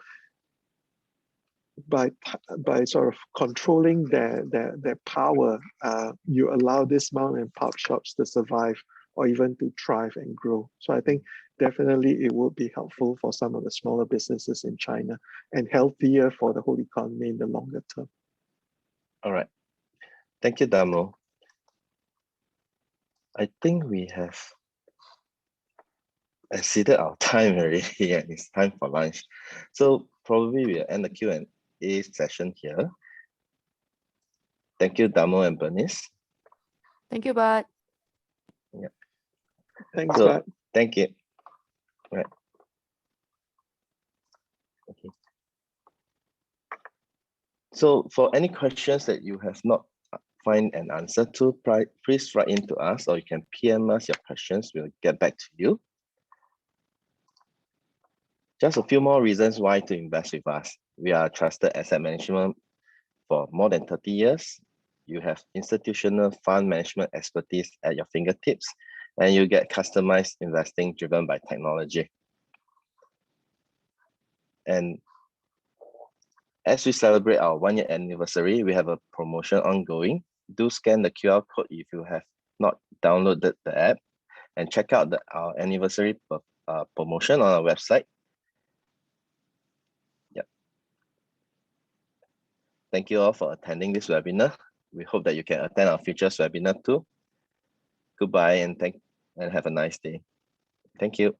by sort of controlling their power, you allow these mom and pop shops to survive or even to thrive and grow. So I think definitely it would be helpful for some of the smaller businesses in China and healthier for the whole economy in the longer term. All right. Thank you, Damo. I think we have exceeded our time already and it's time for lunch. So probably we'll end the Q&A session here. Thank you, Damo and Bernice. Thank you, Bart. Yeah. Thanks, So, Bart. thank you. Right. Okay. So for any questions that you have not find an answer to, please write in to us, or you can PM us your questions. We'll get back to you. Just a few more reasons why to invest with us. We are trusted asset management for more than 30 years. You have institutional fund management expertise at your fingertips, and you get customized investing driven by technology. And as we celebrate our 1-year anniversary, we have a promotion ongoing. Do scan the QR code if you have not downloaded the app, and check out our anniversary promotion on our website. Yep. Thank you all for attending this webinar. We hope that you can attend our future webinar too. Goodbye and have a nice day. Thank you.